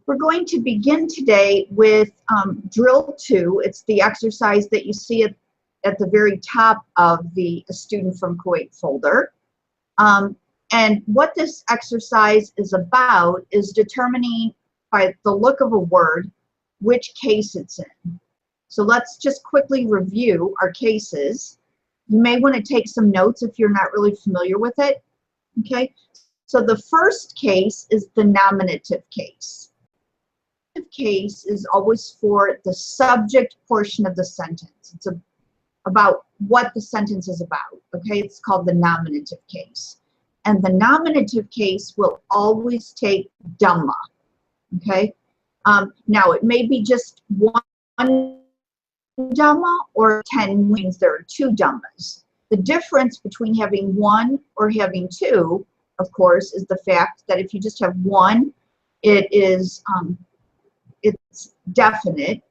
We're going to begin today with drill 2. It's the exercise that you see at the very top of the A Student from Kuwait folder. And what this exercise is about is determining by the look of a word which case it's in. So let's just quickly review our cases. You may want to take some notes if you're not really familiar with it. Okay, so the first case is the nominative case. The case is always for the subject portion of the sentence. It's about what the sentence is about. Okay, it's called the nominative case. And the nominative case will always take Dhamma. Okay, now it may be just one Dhamma or 10 means there are 2 Dhammas. The difference between having 1 or having 2, of course, is the fact that if you just have 1, it is it's definite,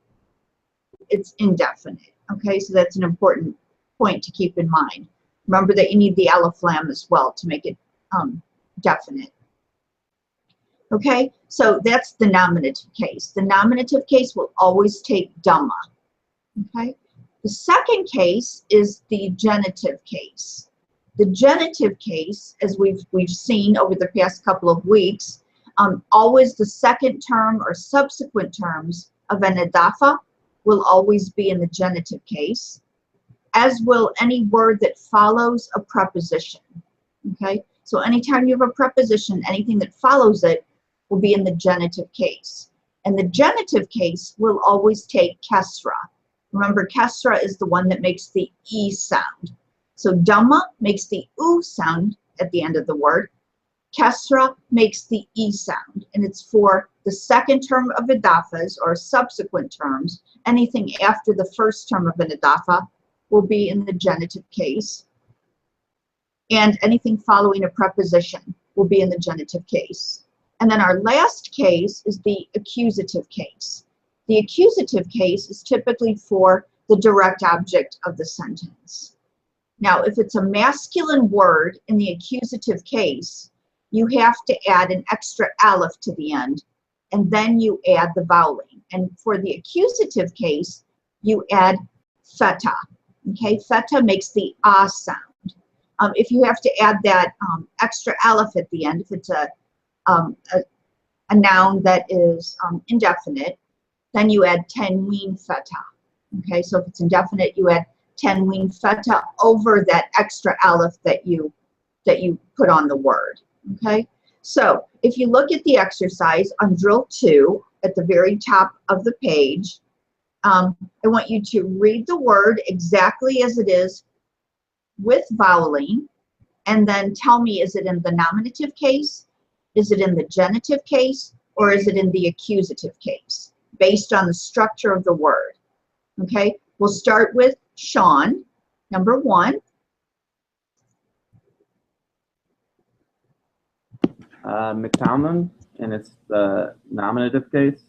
it's indefinite. Okay, so that's an important point to keep in mind. Remember that you need the alif lam as well to make it definite. Okay, so that's the nominative case. The nominative case will always take Dhamma. Okay, the second case is the genitive case. The genitive case, as we've seen over the past couple of weeks, always the second term or subsequent terms of an idafa will always be in the genitive case, as will any word that follows a preposition. Okay, so anytime you have a preposition, anything that follows it will be in the genitive case. And the genitive case will always take kesra. Remember, kesra is the one that makes the E sound. So Dhamma makes the U sound at the end of the word. Kesra makes the E sound, and it's for the second term of idafas or subsequent terms. Anything after the first term of an idafa will be in the genitive case, and anything following a preposition will be in the genitive case. And then our last case is the accusative case. The accusative case is typically for the direct object of the sentence. Now, if it's a masculine word in the accusative case, you have to add an extra aleph to the end, and then you add the voweling. And for the accusative case, you add feta. Okay, feta makes the ah sound. If you have to add that extra aleph at the end, if it's a noun that is indefinite, then you add tanween feta. Okay, so if it's indefinite, you add tanween feta over that extra aleph that you put on the word. Okay, so if you look at the exercise on drill 2 at the very top of the page, I want you to read the word exactly as it is with voweling, and then tell me, is it in the nominative case, is it in the genitive case, or is it in the accusative case, based on the structure of the word. Okay, we'll start with Sean, number 1. McTownman, and it's the nominative case.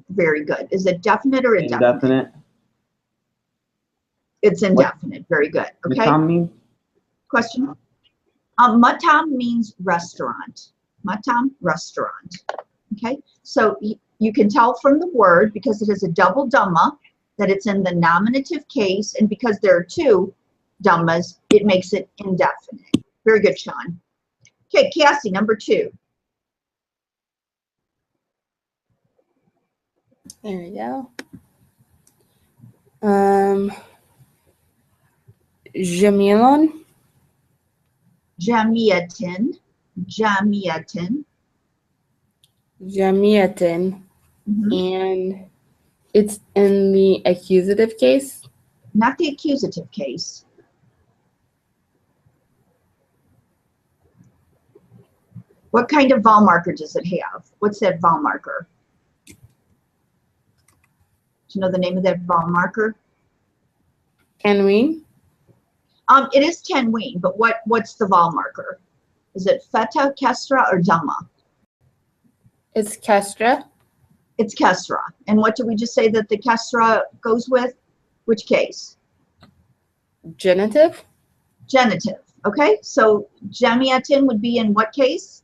Very good. Is it definite or indefinite? Indefinite. It's indefinite. What? Very good. Okay. Matam? Question. Matam means restaurant. Matam, restaurant. Okay. So you can tell from the word, because it has a double dhamma, that it's in the nominative case, and because there are 2 dhammas, it makes it indefinite. Very good, Sean. Okay, Cassie, number 2. There we go. Jamilon. Jamiatin. Jamiatin. Jamiatin. And it's in the accusative case? Not the accusative case. What kind of vowel marker does it have? What's that vowel marker? Do you know the name of that vowel marker? Tanween. It is tanween, but what's the vowel marker? Is it feta, kesra, or dhamma? It's kesra. It's kesra. And what did we just say that the kesra goes with? Which case? Genitive. Genitive. Okay, so jamiatin would be in what case?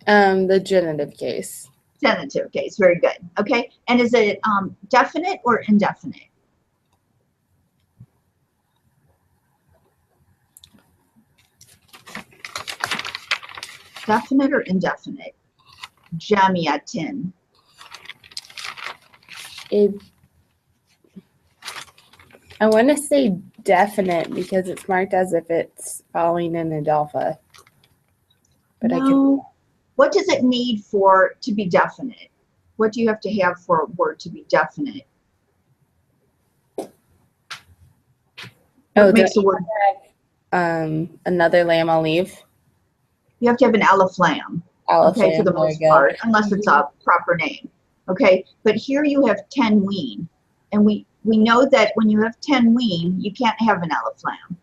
The genitive case. Genitive case, very good. Okay, and is it definite or indefinite? Definite or indefinite? Jamiatin. I want to say definite because it's marked as if it's following an adelpha. But No. What does it need for to be definite? What do you have to have for a word to be definite? What makes a word? Another lamb I'll leave. You have to have an aleph lam. Okay, for the most part, unless it's a proper name. Okay, but here you have tenween, and we know that when you have tenween, you can't have an aleph lam.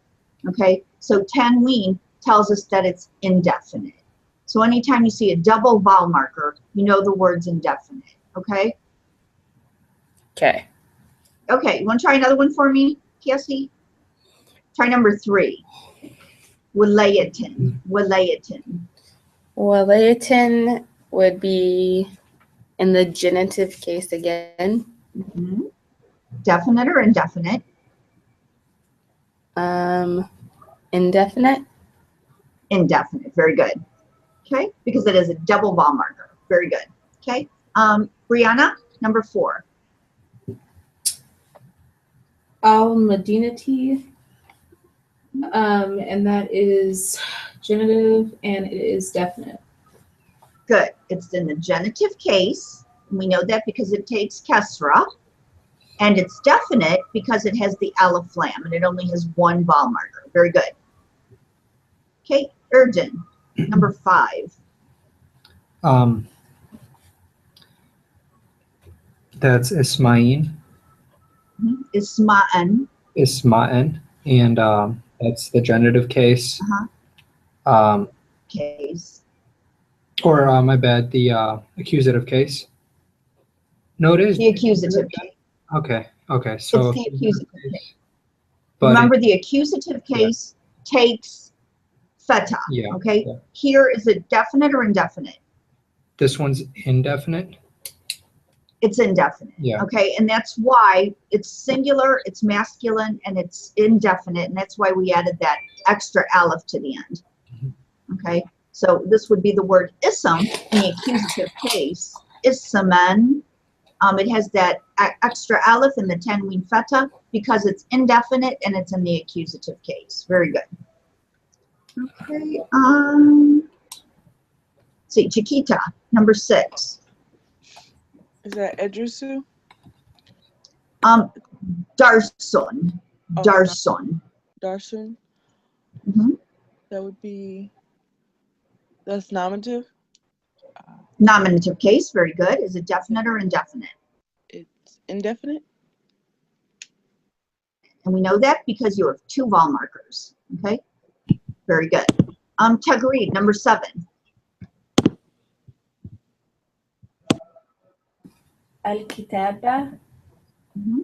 Okay, so tenween tells us that it's indefinite. So anytime you see a double vowel marker, you know the word's indefinite. Okay. Okay. Okay, you want to try another one for me, Cassie? Try number 3. Walayatin. Walayatin. Walayatin would be in the genitive case again. Mm-hmm. Definite or indefinite? Indefinite. Indefinite. Very good. Okay, because it is a double vowel marker. Very good. Okay, Brianna, number 4. Al-Madinati, and that is genitive and it is definite. Good. It's in the genitive case. And we know that because it takes kesra. And it's definite because it has the aleph lam and it only has one vowel marker. Very good. Okay, Erdin, number 5. That's Ismail. Isma'an. Isma'an, and that's the genitive case. Case. Or my bad, the accusative case. No, it is The accusative case. Okay. Okay. So it's the accusative case. But remember, the accusative case takes feta. Yeah. Okay. Yeah. Here, is it definite or indefinite? This one's indefinite. It's indefinite. Yeah. Okay, and that's why it's singular, it's masculine, and it's indefinite, and that's why we added that extra aleph to the end. Okay, so this would be the word ism in the accusative case. Isman. It has that extra aleph in the tanween feta because it's indefinite and it's in the accusative case. Very good. Okay. See, Chiquita, number 6. Is that Edrusu? Darsun. Darsun. Darsun? Mm-hmm. That would be, that's nominative? Nominative case, very good. Is it definite or indefinite? It's indefinite? And we know that because you have 2 vowel markers. Okay, very good. Tagreed, number 7. Al-Kitaba. Mm-hmm.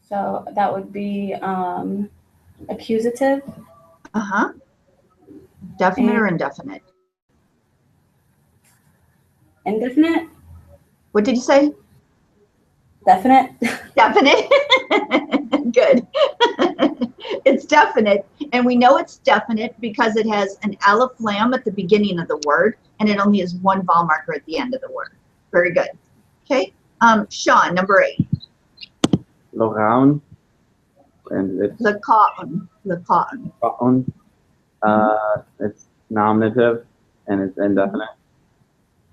So that would be accusative. Uh-huh. Definite or indefinite? Indefinite. What did you say? Definite. Definite. Good. It's definite, and we know it's definite because it has an aleph lam at the beginning of the word, and it only has 1 vowel marker at the end of the word. Very good. Okay. Sean, number 8. Loraun, and it's Laqa'un. Laqa'un. Loraun. It's nominative and it's indefinite.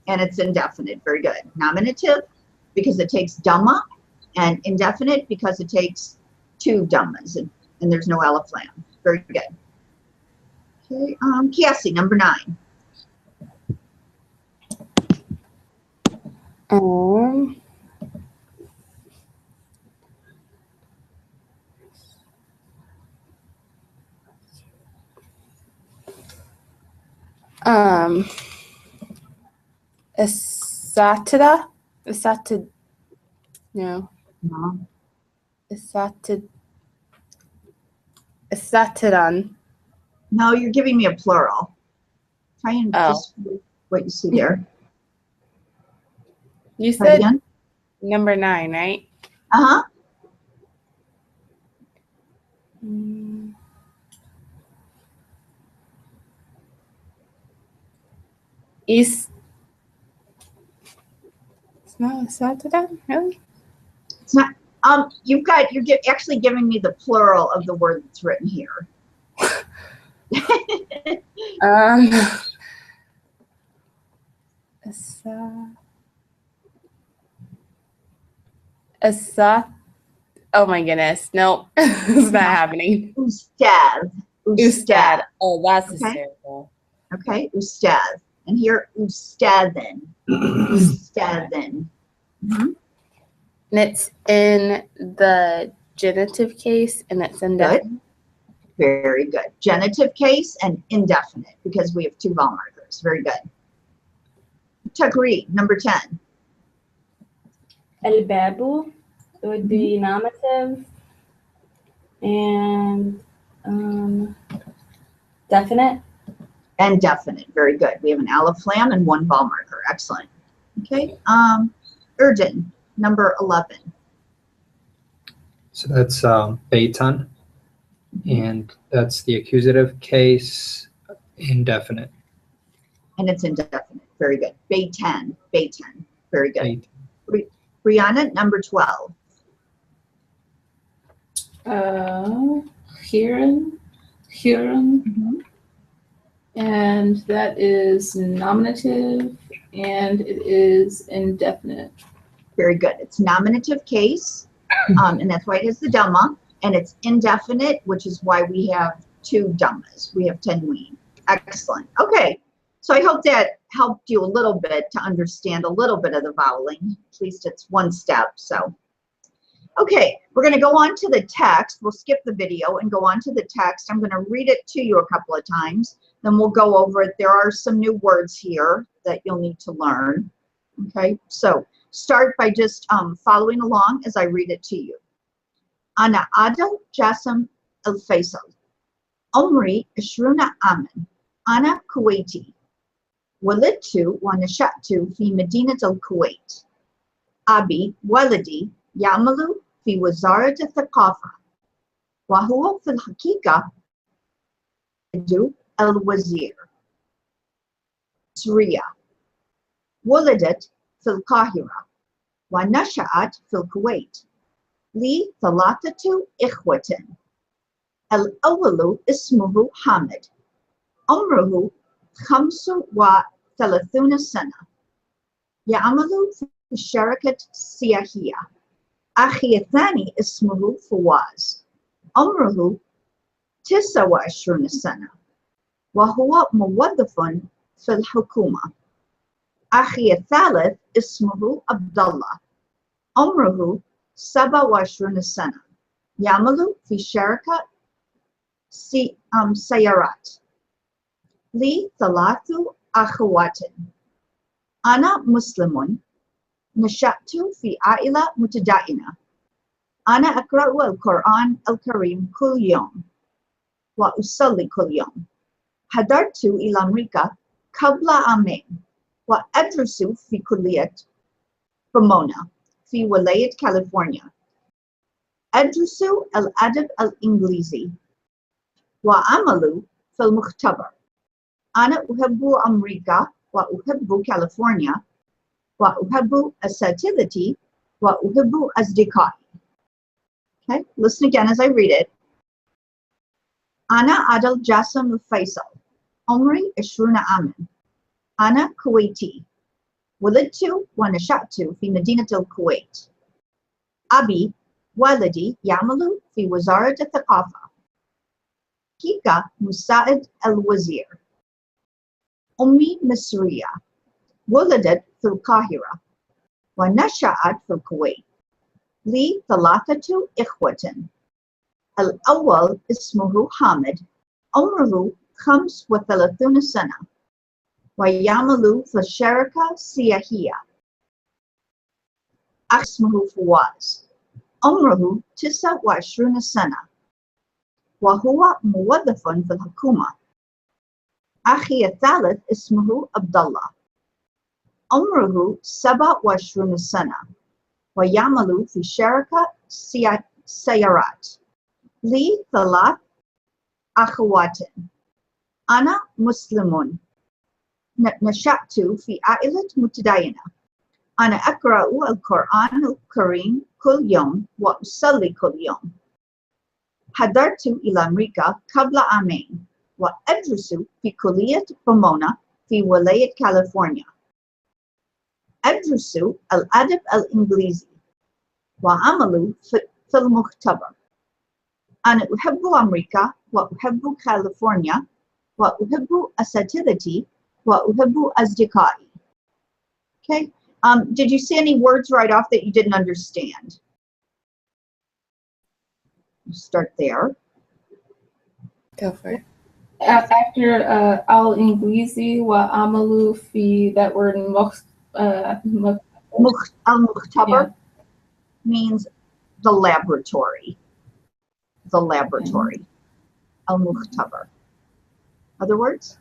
And it's indefinite. Very good. Nominative because it takes dhamma, and indefinite because it takes 2 dhammas, and there's no aleph lam. Very good. Okay. Cassie, number 9. Asatida? Asatid. No. No. Asatidan. No, you're giving me a plural. Try and Oh. just read what you see there. You Try it said again. number 9, right? Uh-huh. East. It's not Saturday, really? It's not, you're actually giving me the plural of the word that's written here. Oh my goodness. Nope. It's not happening. Ustad. Ustad. Oh, that's Okay. hysterical. Okay, ustad. And here, ustadin. Ustadin. Mhm. And it's in the genitive case and it's indefinite. Good. Very good. Genitive case and indefinite because we have 2 vowel markers. Very good. Tagri, number 10. Al-babu would be nominative and definite. And definite. Very good. We have an aleph lam and 1 vowel marker. Excellent. Okay. Urdin, number 11. So that's Beitan, and that's the accusative case, indefinite. And it's indefinite. Very good. Beitan. Beitan. Very good. Beit. Brianna, number 12. Huron, and that is nominative, and it is indefinite. Very good. It's nominative case, and that's why it has the Dhamma, and it's indefinite, which is why we have 2 Dhammas. We have tanween. Excellent. Okay. So I hope that helped you a little bit to understand a little bit of the voweling. At least it's 1 step. So, okay, we're going to go on to the text. We'll skip the video and go on to the text. I'm going to read it to you a couple of times. Then we'll go over it. There are some new words here that you'll need to learn. Okay, so start by just following along as I read it to you. Ana Adel Jassim Al-Faisal. Omri Ishruna Amin. Ana Kuwaiti. ولدت ونشأت في مدينة الكويت. أبي ولدي يعمل في وزارة الثقافة وهو في الحقيقة الوزير. سوريا. ولدت في القاهرة ونشأت في الكويت. لي 3 إخوة. الأول اسمه حامد. عمره 35 سنة. يعمل في شركة سياحية. أخي الثاني اسمه فواز. عمره 29 سنة وهو موظف في الحكومة. أخي الثالث اسمه عبد الله. عمره 27 سنة. يعمل في شركة سيارات. لي 3 أخوات. أنا مسلم. نشأت في عائلة متدينة. أنا أقرأ القرآن الكريم كل يوم وأصلي كل يوم. حضرت إلى أمريكا قبل عامين وأدرس في كلية بومونا في ولاية كاليفورنيا. أدرس الأدب الإنجليزي وأعمل في المختبر. أنا أحب أمريكا وأحب كاليفورنيا وأحب أساتذتي وأحب أصدقائي. Okay, listen again as I read it. أنا عادل جاسم الفيصل. عمري 20 عاما. أنا كويتي. ولدت ونشأت في مدينة الكويت. أبي والدي يعمل في وزارة الثقافة. كيكا مساعد الوزير. أمي مصرية. ولدت في القاهرة ونشأت في الكويت. لي 3 إخوة. الأول اسمه حامد. عمره 35 سنة ويعمل في شركة سياحية. اسمه فواز. عمره 29 سنة وهو موظف في الحكومة. أخي الثالث اسمه عبد الله عمره 27 سنة ويعمل في شركة سيارات لي 3 أخوات أنا مسلم نشأت في عائلة متدينة أنا أقرأ القرآن الكريم كل يوم وأصلي كل يوم حضرت إلى أمريكا قبل عامين وأدرس في كلية بومونا في ولاية كاليفورنيا أدرس الأدب الإنجليزي وأعمل في المختبر أنا أحب أمريكا وأحب كاليفورنيا وأحب أساتذتي وأحب أصدقائي. Okay. Did you see any words right off that you didn't understand? Start there. Go for it. After al-Inglizi wa amalu fi, that word Al-Mukhtabar means the laboratory. The laboratory. Al-Mukhtabar. Other words?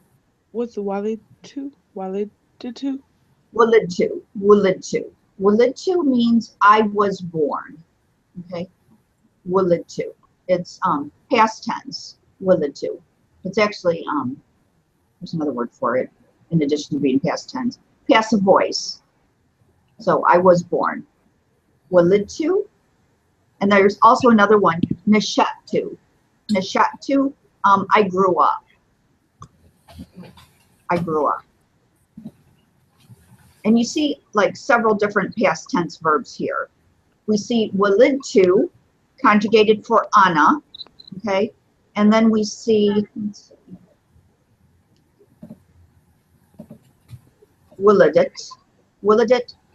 What's walidtu? Walidtu? Wulidtu. Wulidtu. Wulidtu means I was born. Okay. Wulidtu. It's past tense. Wulidtu. It's actually there's another word for it in addition to being past tense. Passive voice. So I was born. Wulidtu. And there's also another one, nashatu. Nashatu, I grew up. I grew up. And you see like several different past tense verbs here. We see walidtu conjugated for ana, okay? And then we see wuladet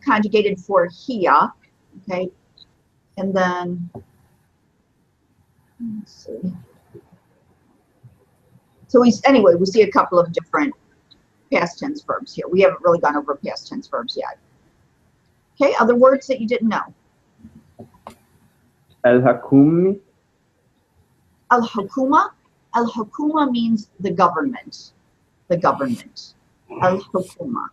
conjugated for hiya, okay? And then, let's see. So we see a couple of different past tense verbs here. We haven't really gone over past tense verbs yet. Okay, other words that you didn't know. Al-Hakumi. Al-Hukuma. Al-Hukuma means the government. The government. Al-Hukuma.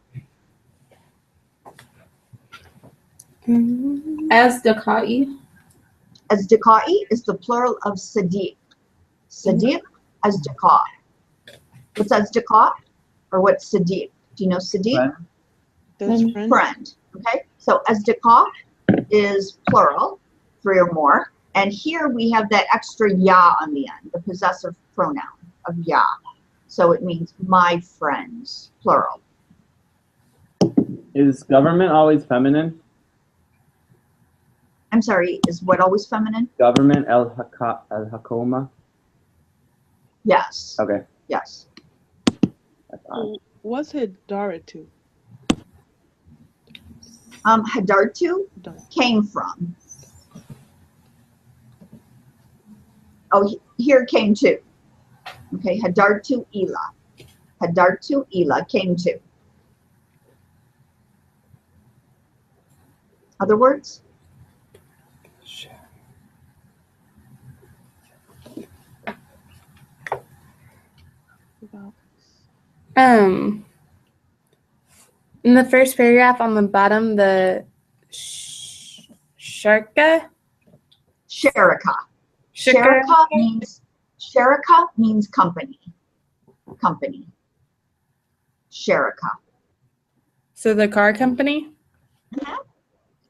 Asdiqai. Asdiqai is the plural of Sadiq. Sadiq, Asdiqa. What's Asdiqa? Or what's Sadiq? Do you know Sadiq? That's friend. Friend. Okay, so Asdiqa is plural, 3 or more. And here we have that extra ya on the end, the possessive pronoun of ya. So it means my friends, plural. Is government always feminine? I'm sorry, is what always feminine? Government, al-Hakoma. Yes. Okay. Yes. That's odd. What's Hidaratu? Hadartu came from. Oh, here came to. Okay, Hadartu ila. Hadartu ila came to. Other words? In the first paragraph on the bottom, the sharka. Sharika. Sharika means company. Company. Sharika. So the car company?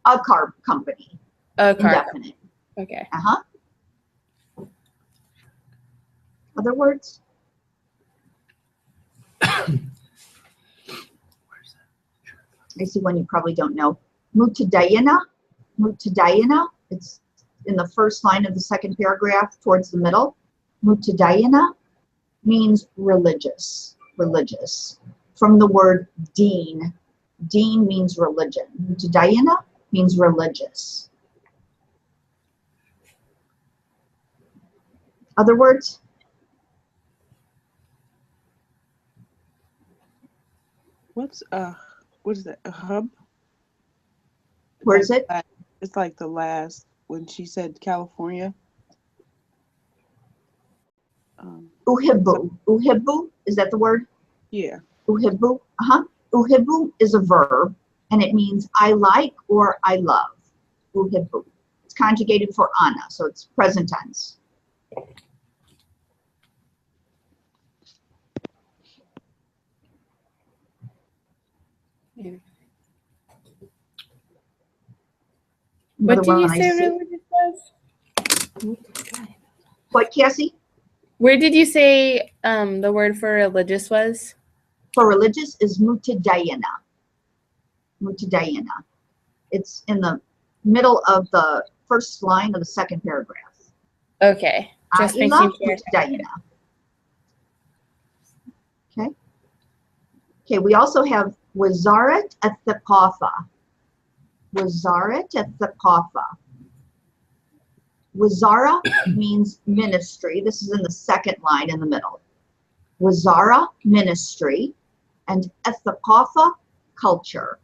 A car company. A car. Indefinite. Okay. Other words? I see one you probably don't know. Mutadayana. Mutadayana. It's in the first line of the second paragraph towards the middle. Mutadayana means religious. Religious. From the word deen. Deen means religion. Mutadayana means religious. Other words? What is that? A hub? Where is it? It's like the last when she said California. Uhibbu. Uhibbu, is that the word? Yeah. Uhibbu, Uhibbu is a verb, and it means I like or I love. Uhibbu. It's conjugated for ana, so it's present tense. What Another did you one I say see. religious was? What, Cassie? Where did you say the word for religious was? For religious is mutadayana. Mutadayana. It's in the middle of the first line of the second paragraph. Okay, just making Aila sure. mutadayana. Okay. Okay, we also have Wazarat al-Thaqafa. Wazarat al-Thaqafa. Wazara means ministry. This is in the second line in the middle. Wazara, ministry, and al-Thaqafa, culture.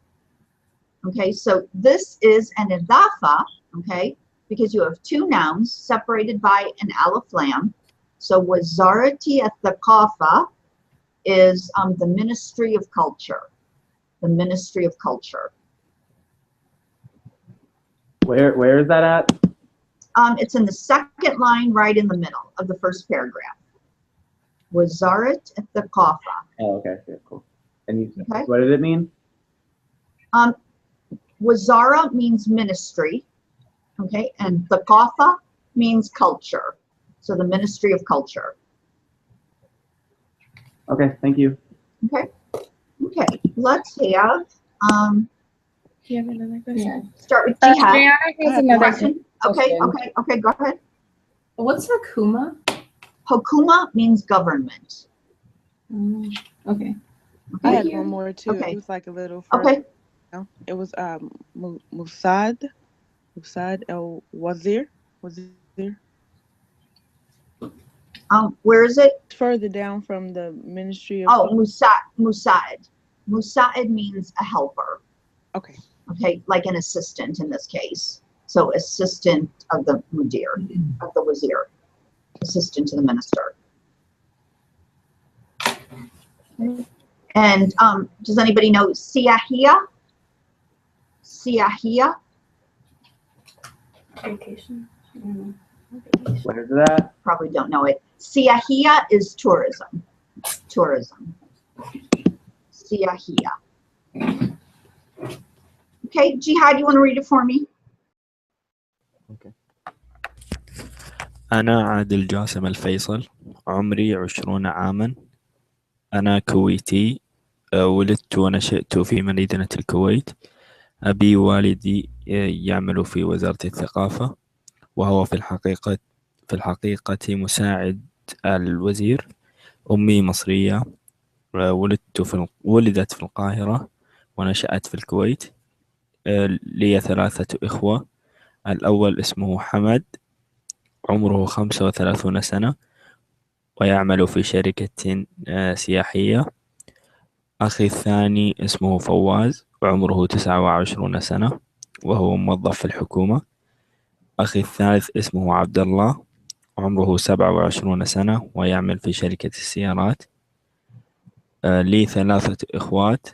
Okay, so this is an idafa, okay, because you have two nouns separated by an alif lam. So Wazarati al-Thaqafa is the Ministry of Culture. The Ministry of Culture. Where is that at? It's in the second line right in the middle of the first paragraph. Wazarat al-Thaqafa. Oh, okay, cool. And you, Okay. what did it mean? Wazara means ministry, okay, and Thaqafa means culture. So the Ministry of Culture. Okay, thank you. Okay. Okay, let's have, Do you have another question? start with Jihad. Brianna has another Question? Okay, go ahead. What's Hakuma? Hokuma means government. Okay. I had Okay. one more too. Okay. It was like a little further. Okay. down. It was Musad El Wazir. Where is it? Further down from the Ministry of. Oh, Musa'id. Musa'id means a helper. Okay. Okay, like an assistant in this case. So assistant of the mudir, of the wazir, assistant to the minister. And does anybody know siyahia? Siyahia? Vacation. Where is it at? Probably don't know it. Siyahia is tourism. Tourism. Siyahia. Okay, Jihad, you want to read it for me? أنا عادل جاسم الفيصل، عمري 20 عاما. أنا كويتي، ولدت ونشأت في مدينة الكويت. أبي والدي يعمل في وزارة الثقافة، وهو في الحقيقة مساعد الوزير. أمي مصرية، ولدت في القاهرة ونشأت في الكويت. لي 3 إخوة. الأول اسمه حمد، عمره 35 سنة، ويعمل في شركة سياحية. أخي الثاني اسمه فواز، وعمره 29 سنة، وهو موظف في الحكومة. أخي الثالث اسمه عبد الله، عمره 27 سنة، ويعمل في شركة السيارات. لي 3 إخوات.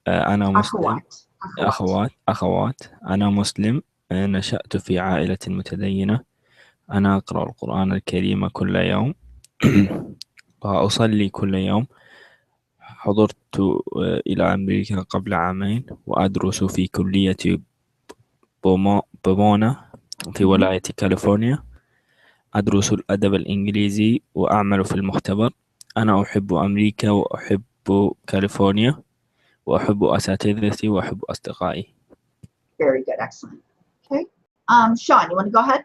أنا مسلم. أخوات. أنا مسلم، نشأت في عائلة متدينة. أنا أقرأ القرآن الكريم كل يوم وأصلي كل يوم. حضرت إلى أمريكا قبل عامين، وأدرس في كلية بومونا في ولاية كاليفورنيا. أدرس الأدب الإنجليزي وأعمل في المختبر. أنا أحب أمريكا وأحب كاليفورنيا، وأحب أساتذتي وأحب أصدقائي. Very good, excellent. Okay. Sean, you want to go ahead?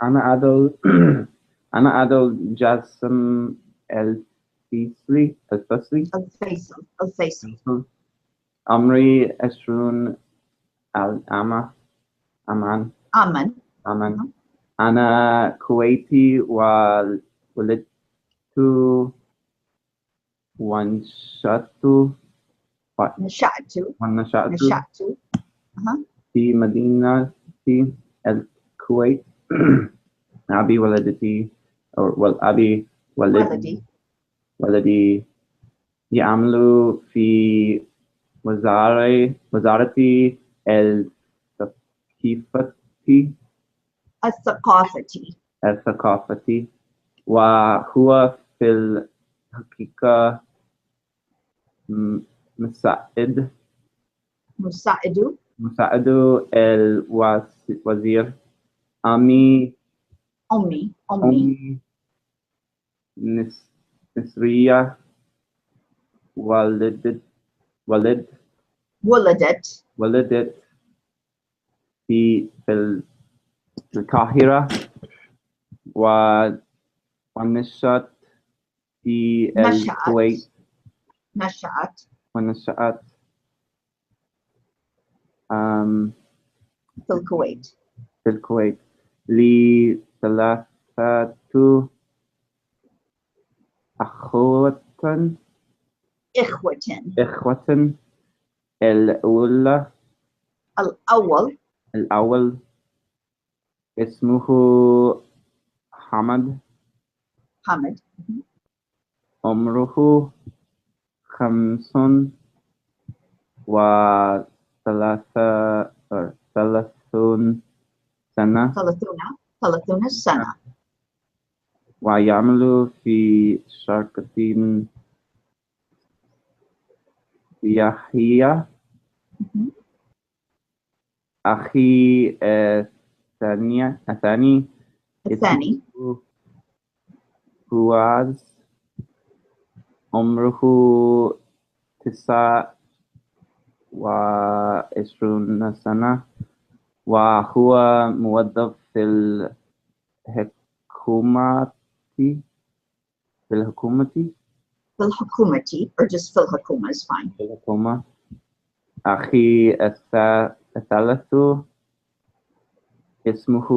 أنا عادل جاسم الفيصلي. الفيصل. عمري 20 عام. أمن. أنا كويتي، وولدت ونشأت في مدينة الكويت. أبي ولدتي أو أبي ولدي ولدي يعمل في وزارة الثقافة وهو في الحقيقة مساعد الوزير. أمي مصرية ولدت في القاهرة ونشأت في الكويت ونشأت في الكويت. لي ثلاثة إخوة. الأول اسمه حمد. عمره 35 سنة 30 سنة. ويعمل في شركة سياحية. أخي الثاني اسمه فواز. عمره 29 سنة وهو موظف في الحكومة. or just في الحكومة is fine. الحكومة. أخي الثالث اسمه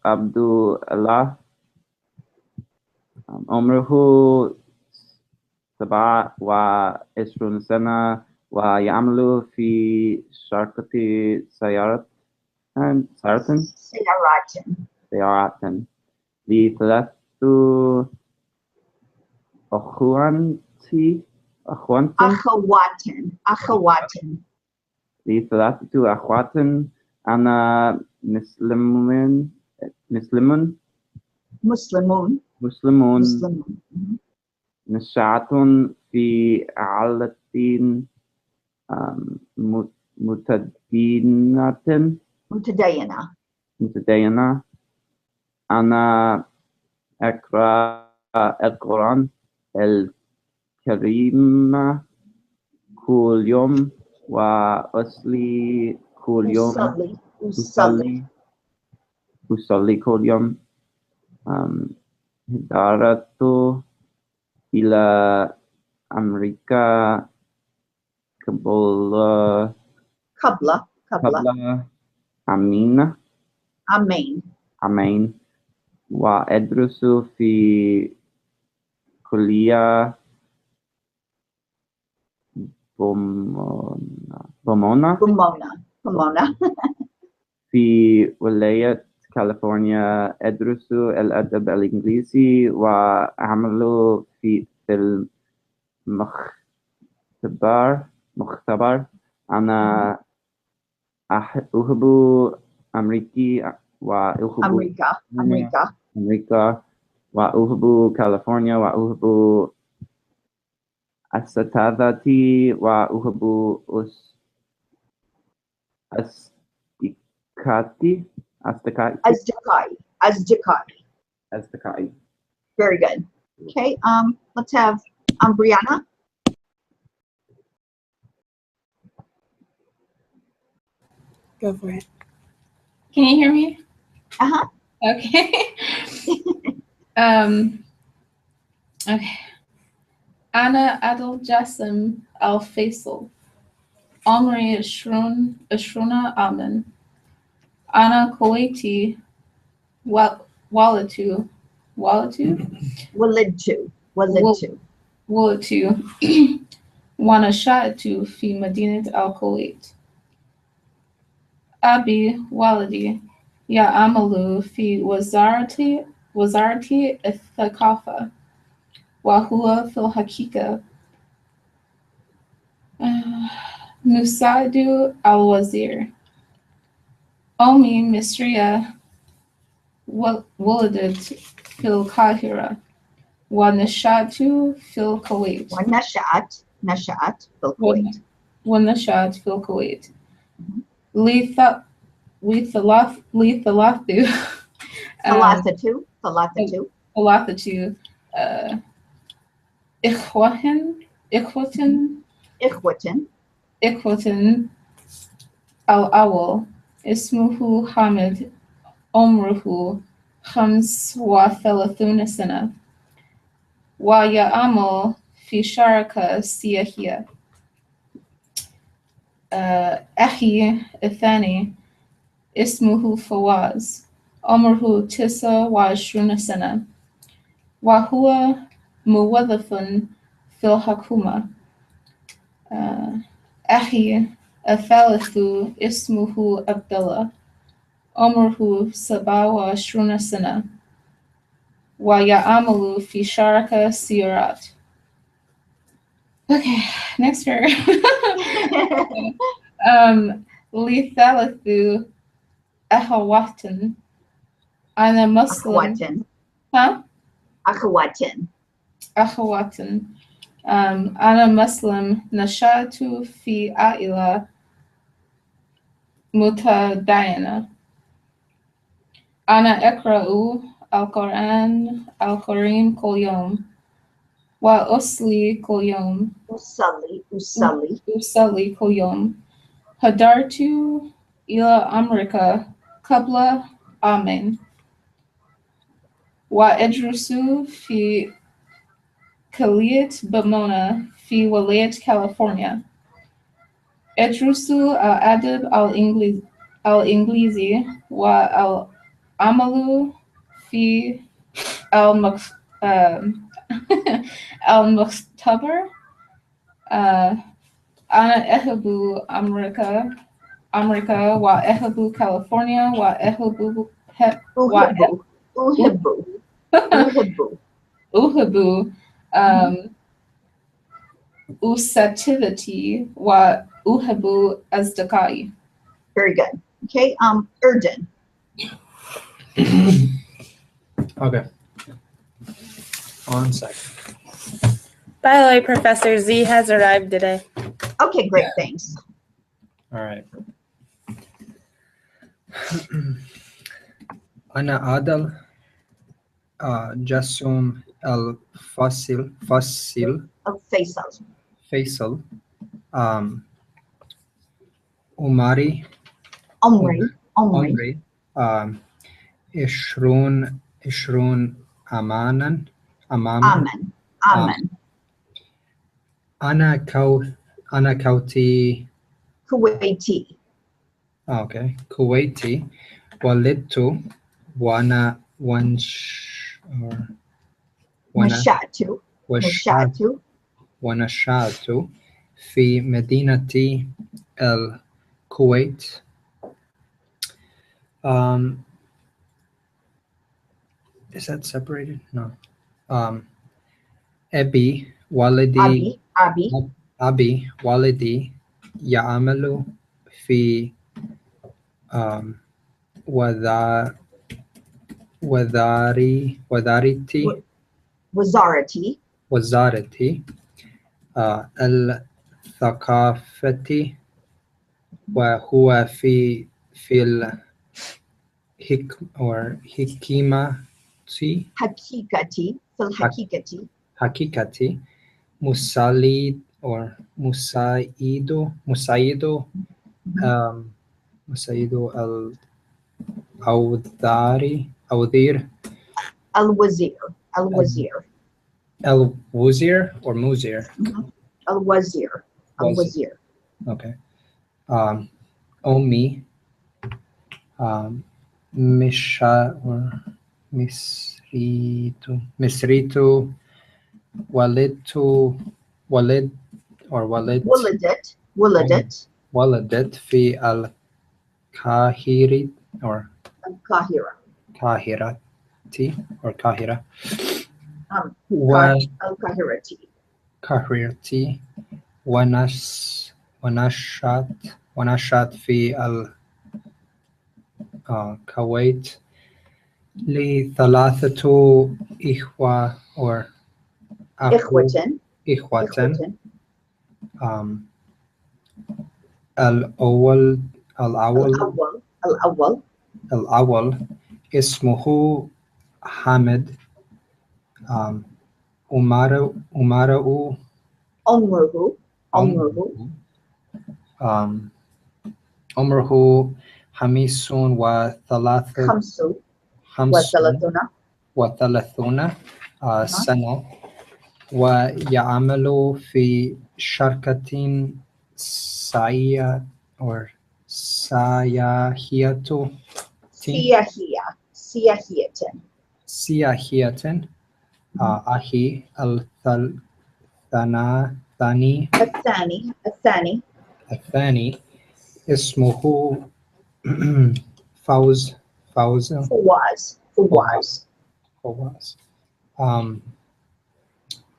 عبد الله. عمره 27 سنة ويعمل في شركة سيارات. لي 3 أخوات. لي 3 أخوات. أنا مسلمون. نشأت في عائلة متدينة. أنا أقرأ القرآن الكريم كل يوم وأصلي كل يوم. أصلي كل يوم. هجرت إلى أمريكا قبل عامين وأدرس في كلية بومونا في ولاية كاليفورنيا. أدرس الأدب الإنجليزي وأعمل في المختبر. أنا أحب أمريكا وأحب كاليفورنيا وأحب أستاذتي وأحب أصدقائي. Very good. Okay, let's have Brianna. Go for it. Can you hear me? Uh-huh. Okay. Okay. Ana Adel Jassim Al Faisal. Omri Ashruna Aman. Ana Kuwaiti Walatu. Walidtu. Wanashatu fi Madinat Al Kuwait. Abi Walidi يعمل في وزارة الثقافة وهو في الحقيقة مساعد الوزير. أمي مصرية ولدت في القاهرة ونشأت في الكويت. نشأت في الكويت. ونشأت في الكويت. ثلاثة إخوة. الأول اسمه حامد، عمره 35 سنة، ويعمل في شركة سياحية. أخي الثاني اسمه فواز، عمره 29 سنة، وهو موظف في الحكومة. أخي الثالث اسمه عبد الله، عمره 27 سنة، ويعمل في شركة سيارات. Okay, next word. لي ثلاث أخوات. أنا مسلم. أخوات. أنا مسلم، نشأت في عائلة متدينة. أنا أقرأ القرآن الكريم كل يوم، وأصلي كل يوم. أصلي كل يوم. هاجرت إلى أمريكا قبل عامين، وأدرس في كلية بمونة في ولاية كاليفورنيا. أدرس الأدب الإنجليزي والعمل في المختبر. أنا أحب أمريكا وأحب كاليفورنيا وأحب أساتذتي وأحب أصدقائي. Very good. Okay, Urdun. Okay. 1 second. By the way, Professor Z has arrived today. Okay, great, thanks. All right. أنا عادل جاسم فيصل عمري 20 عاما. أنا كويتي. Okay, كويتي. ولدت ونشأت في مدينة الكويت. Is that separated? No. أبي والدي يعمل في وزارة الثقافة، وهو في حقيقة مساعد الوزير or Muzir? الوزير. Okay. أمي مصريتو ولدت في القاهرة or القاهرة. Kahirati or Kahira. Um, Wa القاهرة. Kahirati. ونشأت في الكويت لي 3 إخوة or إخوة. إخوة. الأول الأول اسمه حامد. عمره عمره 35 سنة ويعمل في شركة سياحية سياحية. أخي الثاني اسمه فوز.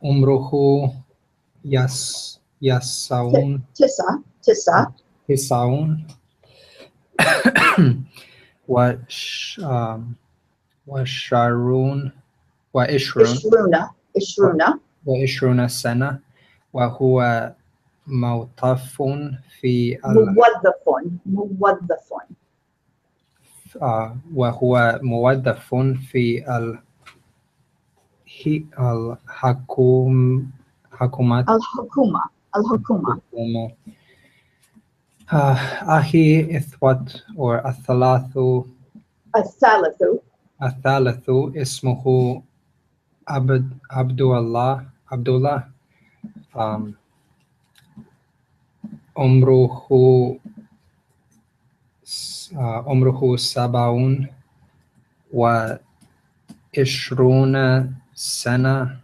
عمره يسعون 9 وعشرون سنة وهو موظف في الحكومة. أخي الثالث اسمه عبد الله. عمره 27 سنة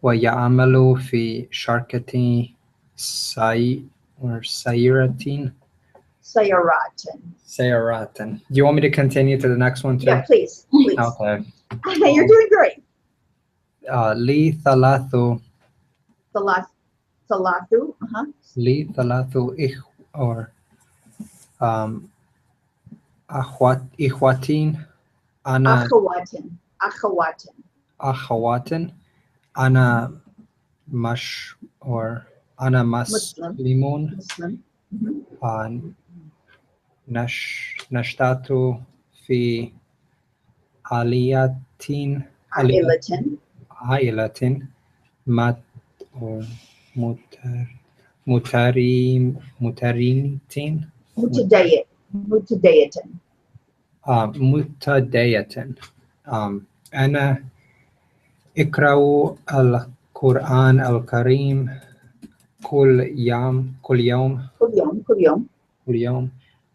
ويعمل في شركة سيارات. Do you want me to continue to the next one too? Yeah, please. Okay. You're doing great. لي 3 or إخواتين. أنا أخوات. أنا مسلم. نشأت في عائلة متدينة. أنا أقرأ القرآن الكريم كل يوم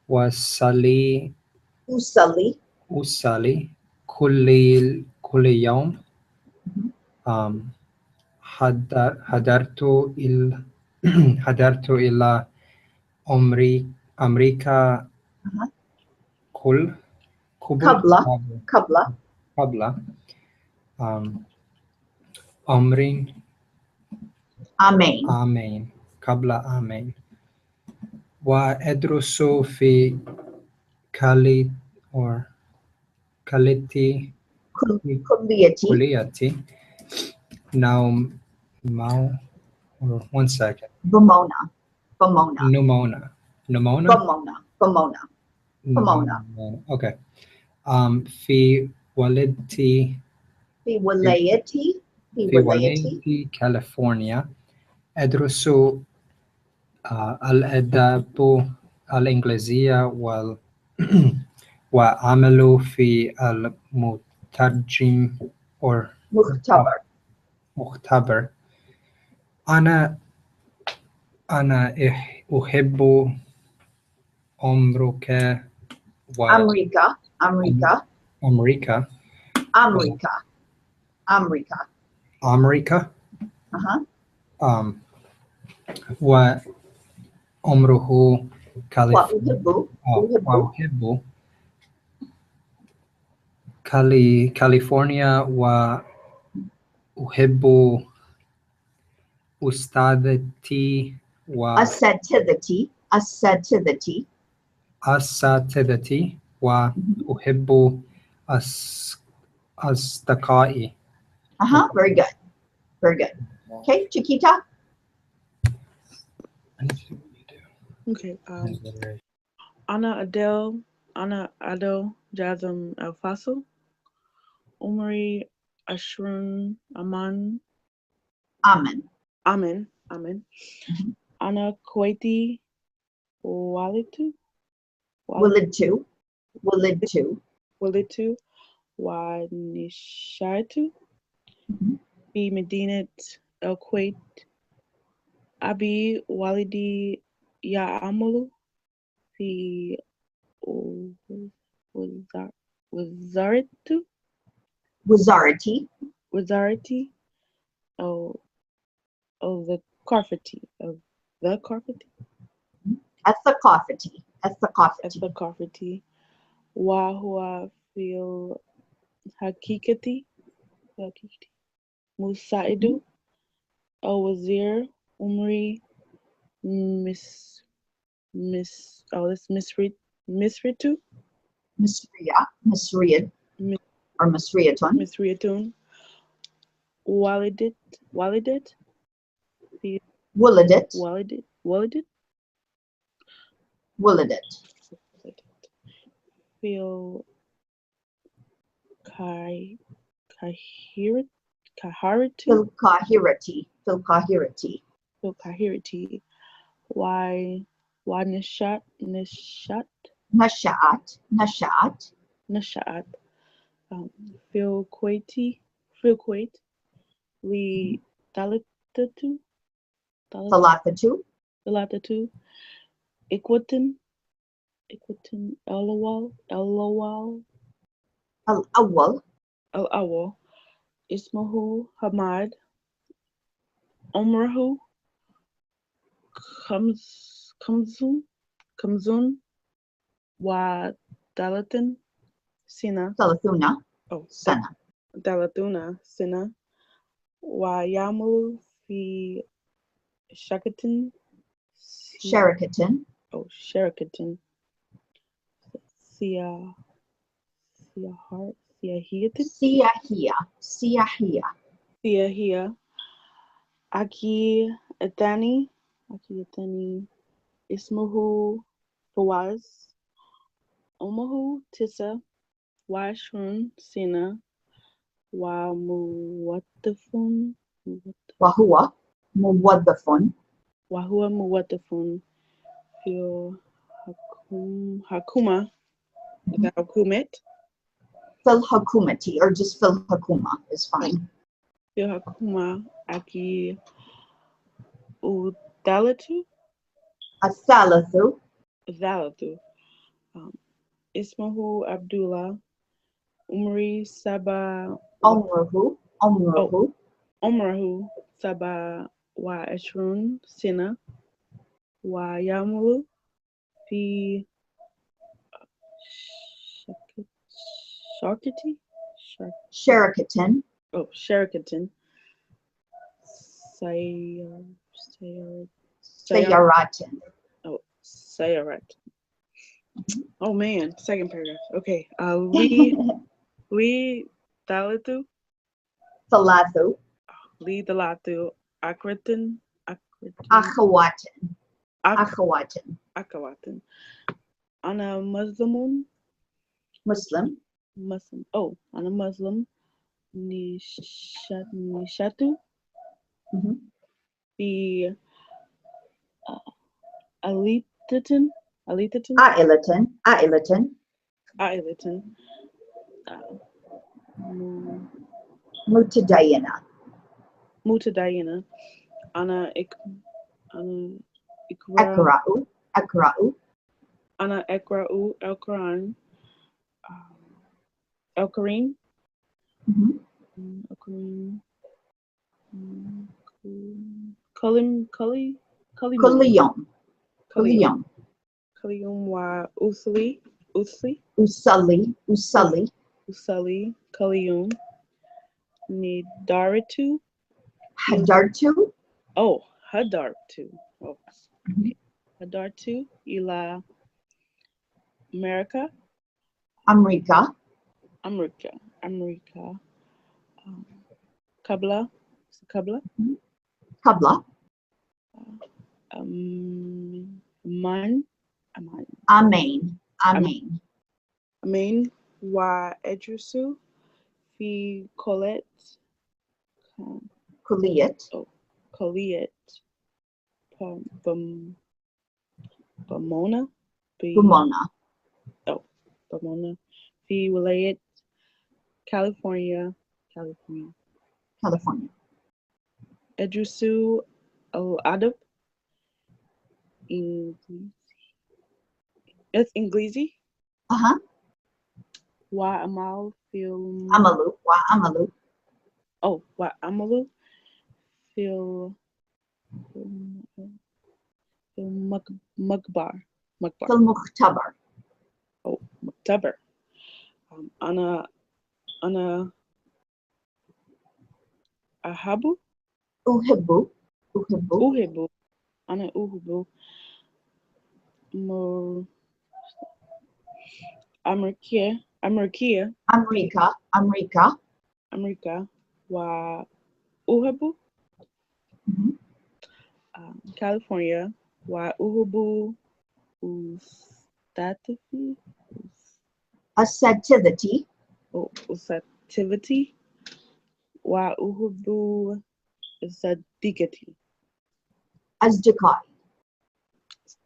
وأصلي كل يوم. حضرت إلى أمريكا قبل عامين. وأدرس في كليتي one second. Pomona. Okay. في ولايتي كاليفورنيا أدرس الآداب الإنجليزية وأعمل في المترجم or مختبر. أنا أحب أمريكا وعمره وأحب وأحب كاليفورنيا وأحب أستاذتي أساتذتي وأساتذتي وأحب أصدقائي. Very good. Very good. Okay, Chiquita. Okay. Ana Adel Jasm Al Fasil. Umari Ashrun Aman Amen. Amen. Ana Kuwaiti Walitu Walidu wa Nishaitu Mhm. Bi Medinat El Kuwait Abi Walidi Ya Amalu Fi Wazaratu Wazarati Wazarati of the Carfati الثقافة الثقافة وهو في الحقيقة مساعد أو وزير أمري مس this Misritu مصرية or مصرية Misriatun Walidet في ولدت في في القاهرة why Nishat نشأت Phil Kuwait li Dalatatu ثلاثة Iquitin Elawal الأول Ismahu Hamad Omrahu Kamzun wa Dalatin Sina ثلاثون سنة Dalatuna Sina wa Yamalu fi Shakatin شركة Sharakatin Siahia Aki Atani Ismuhu Fawaz Omahu Tissa Washrun Sina Wa Muwattafun وهو موظف Wahua Muwattafun Fil Hakuma the Hukumet في الحكومة or just في الحكومة is fine. Fil Hakuma Aki Udalatu الثالث Zalatu Ismahu Abdullah Umri Saba عمره Umrahu Saba wa Ashrun Sina wa Yamulu fi Sharkati شركة Sharakatin سيارات Sayarat. Oh man, second paragraph. Okay. Li Dalatu ثلاث Li Dalatu Akratin أخوات Akawatin Ana Muslim. Oh, Ana Muslim Nishatu Mhm. Fi Alitatin عائلة متدينة Mutadayana Ana Ikra أقرأ Ana Ekra'u El Quran El Kareem Mhm. El Kareem Kalim كل يوم Kaliyum wa Usli. Usali, Usali. Kaliyum. Nidaratu. Hadartu, Oh, Hadartu. Oh, Mhm. Hadartu ila America. Amrika, America. Kabla. Kabla, Man. Amen, Amen, Amin wa Edrusu fi Colette. Kuliyat, Colliet. Bamona. Bumona, Bamona. Fi Wilayat. California. California. Edrusu Al-Adab. It's Inglesi. Uh-huh. Wa Amal fil. Amalu, wa Amalu, Oh, wa Amalu fil. Mugbar. Fil Mukhtabar, Oh, Muktabar. Ana Ahabu. Uhibbu, Uhibu. Ana Uhibu. America. Amrika, Wa Uhibu. Mhm. California. Wa Uhibu. Assativity, Usativity. Wa Uhibu. Zadigati. Asdikai.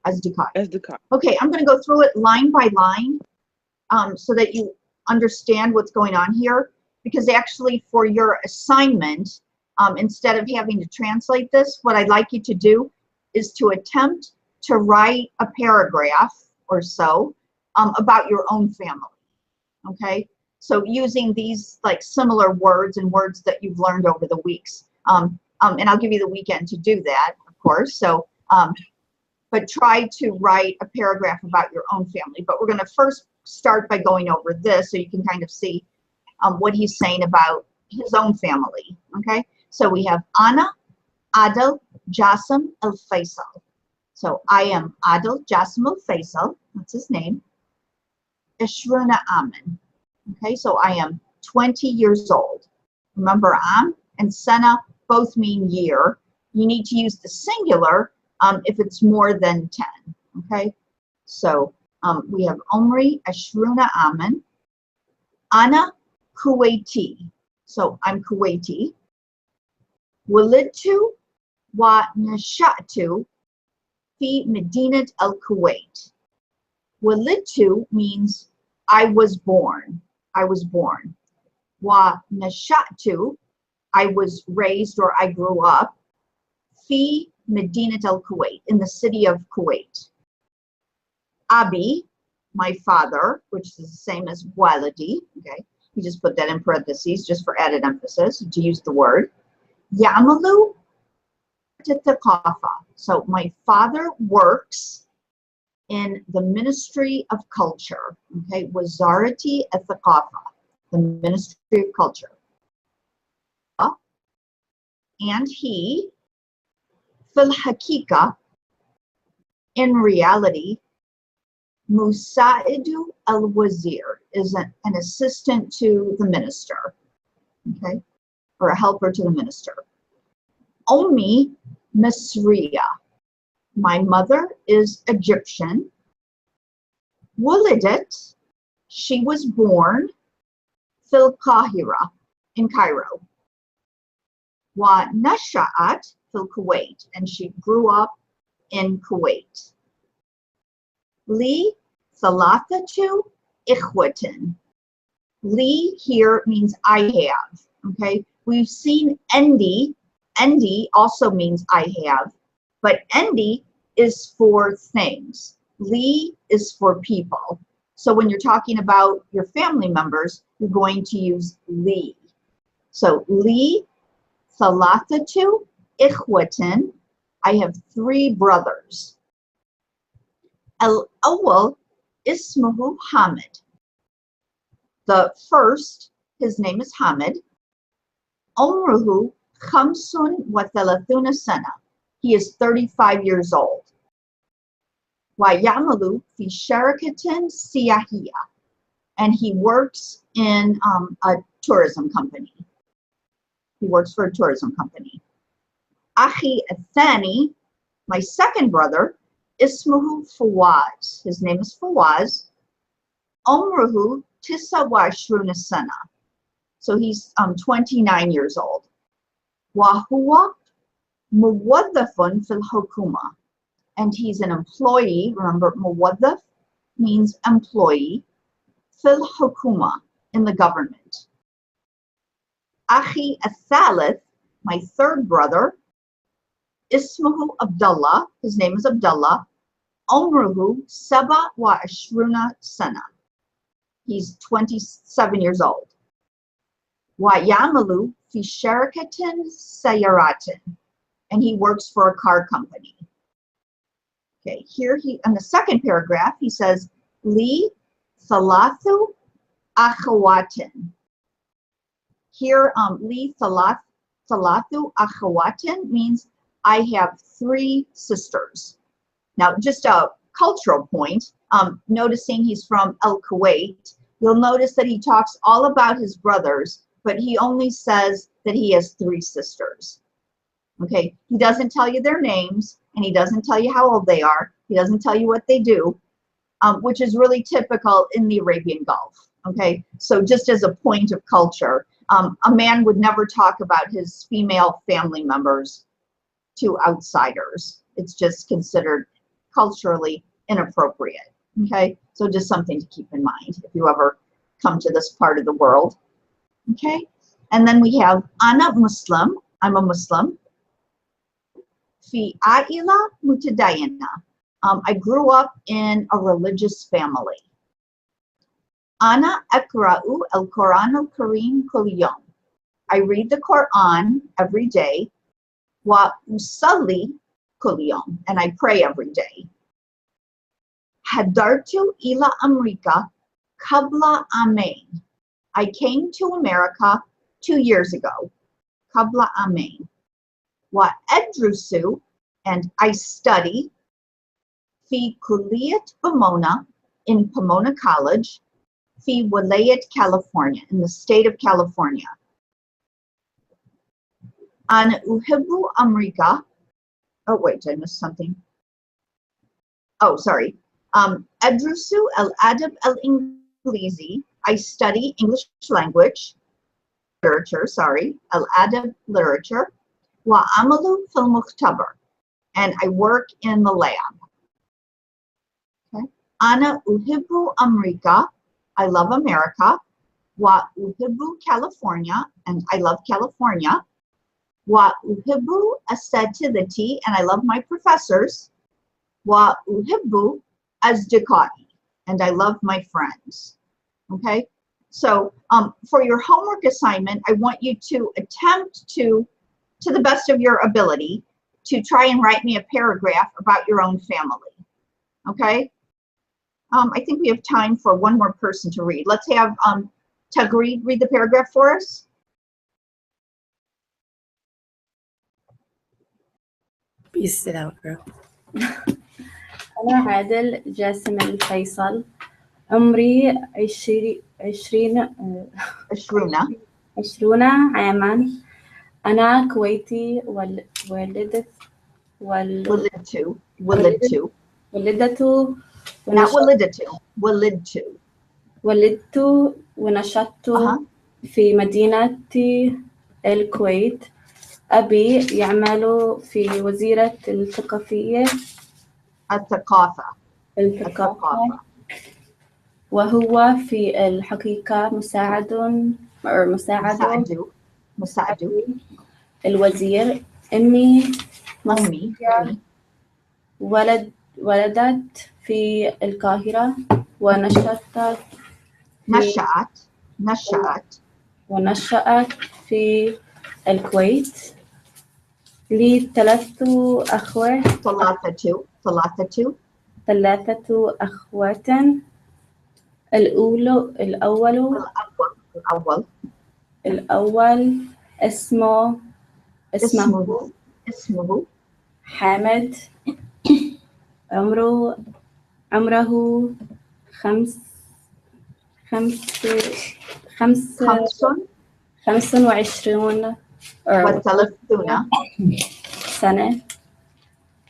Esdika. Okay, I'm going to go through it line by line so that you understand what's going on here. Because actually for your assignment, instead of having to translate this, what I'd like you to do is to attempt to write a paragraph or so about your own family. Okay, so using these like similar words and words that you've learned over the weeks. And I'll give you the weekend to do that, of course. So, but try to write a paragraph about your own family. But we're going to first start by going over this so you can kind of see what he's saying about his own family. Okay, so we have Ana, Adel, Jassim, El Faisal. So I am Adel Jassim El Faisal, that's his name. Ishruna Amin. Okay, so I am 20 years old. Remember, Am and Sena both mean year. You need to use the singular if it's more than 10. Okay, so we have Omri Ashruna Amin. Ana Kuwaiti. So I'm Kuwaiti. Walidtu wa nashatu fi Medinat al Kuwait. Walidtu means I was born. Wa nashatu, I was raised or I grew up. Fi Medinat al Kuwait, in the city of Kuwait. Abi, my father, which is the same as walidi. Okay, you just put that in parentheses just for added emphasis to use the word. Yamalu Tithaqafa. So my father works in the Ministry of Culture. Okay, Wazarati Ethaqafa, the Ministry of Culture. And he, fil hakika, in reality, Musaidu al-Wazir is an assistant to the minister, okay, or a helper to the minister. Omi Misriya, my mother is Egyptian. Wulidat, she was born, fil Qahira, in Cairo. Wa nasha'at fil Kuwait, and she grew up in Kuwait. Li thalathatu ikhwatin. Li here means I have. Okay, we've seen endi. Endi also means I have, but endi is for things. Li is for people. So when you're talking about your family members, you're going to use li. So li thalathatu ikhwatin. I have 3 brothers. الأول اسمه حامد. The first, his name is Hamid. عمره 35 سنة. He is 35 years old. ويعمل في شركة سياحية. And he works in a tourism company. He works for a tourism company. أخي الثاني, my second brother, اسمه فواز. His name is Fawaz. عمره 29 سنة. So he's 29 years old. وهو موظف في الحكومة. And he's an employee. Remember, موظف means employee. في الحكومة, in the government. أخي الثالث, my third brother, اسمه Abdullah. His name is Abdullah. عمره 27 سنة. He's 27 years old. ويعمل في شركة سيارات. And he works for a car company. Okay, here he, in the second paragraph, he says, لي ثلاث أخوات. Here, لي ثلاث أخوات means I have 3 sisters. Now, just a cultural point, noticing he's from Kuwait, you'll notice that he talks all about his brothers, but he only says that he has 3 sisters. Okay, he doesn't tell you their names, and he doesn't tell you how old they are. He doesn't tell you what they do, which is really typical in the Arabian Gulf. Okay, so just as a point of culture, a man would never talk about his female family members to outsiders. It's just considered culturally inappropriate. Okay, so just something to keep in mind if you ever come to this part of the world. Okay, and then we have Ana Muslim. I'm a Muslim. في عائلة متدينة. I grew up in a religious family. أنا أقرأ القرآن الكريم كل يوم. I read the Quran every day. وأصلي كل يوم. And I pray every day. هاجرت إلى أمريكا قبل عامين. I came to America 2 years ago. قبل عامين. وأدرس, and I study, في كلية Pomona, in Pomona College, في ولاية California, in the state of California. أنا أحب أمريكا. Oh wait, I missed something. Oh, sorry. أدرس الأدب الإنجليزي. I study English language, literature, sorry, الأدب literature. وأعمل في المختبر, and I work in the lab. Okay. أنا أحب أمريكا. I love America. وأحب California, and I love California. وأحب أساتذتي, and I love my professors. وأحب أصدقائي, and I love my friends. Okay, so for your homework assignment, I want you to attempt to the best of your ability, to try and write me a paragraph about your own family. Okay, I think we have time for one more person to read. Let's have Tagreed read the paragraph for us. Spaced it out, bro. أنا عادل جاسم الفيصل. عمري 20 عاما. أنا كويتي. ولدت ونشأت في مدينة الكويت. أبي يعمل في وزارة الثقافة. وهو في الحقيقة مساعد الوزير. أمي مصرية. ولدت في القاهرة ونشأت في الكويت. لي 3 أخوة. ثلاثة أخوات. الأول اسمه حامد. عمره خمس 25 وثلاثون سنة،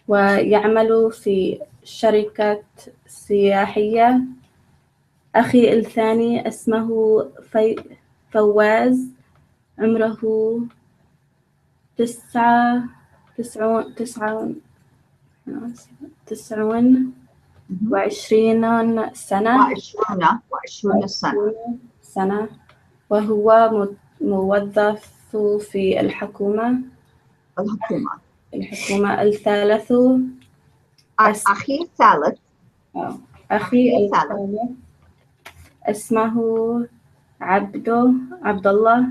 ويعمل في شركة سياحية. أخي الثاني اسمه فواز. عمره 29 سنة. وهو موظف في الحكومة. الثالث أخي الثالث اسمه عبد الله.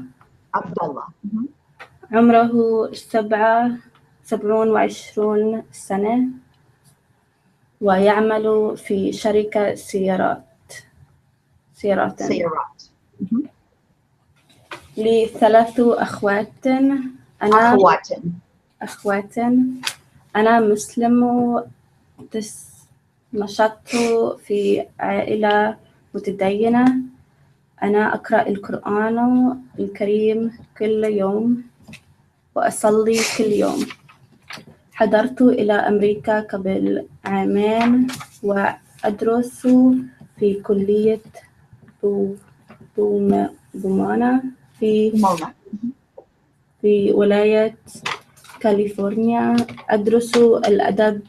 عمره 27 سنة، ويعمل في شركة سيارات. لي 3 أخوات. أنا مسلم. نشأت في عائلة متدينة. أنا أقرأ القرآن الكريم كل يوم وأصلي كل يوم. حضرت إلى أمريكا قبل عامين وأدرس في كلية بومانا في ولاية كاليفورنيا. أدرس الأدب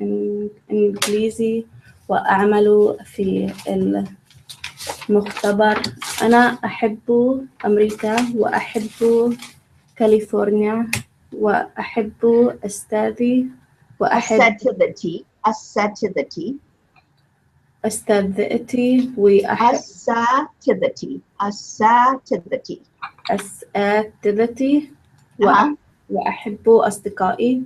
الإنجليزي وأعمل في المختبر. أنا أحب أمريكا وأحب كاليفورنيا وأحب أستاذي أساتذتي وأحب أصدقائي.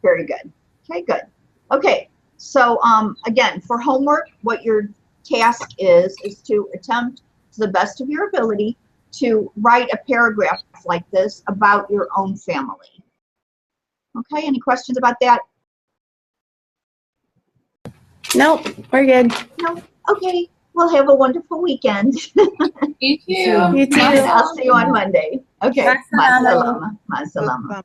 Very good. Okay, good. Okay, so again, for homework, what your task is to attempt to the best of your ability to write a paragraph like this about your own family. Okay, any questions about that? Nope, we're good. No? Okay, well, have a wonderful weekend. You too. You too. I'll see you on Monday. Okay, Ma salama. ma salama.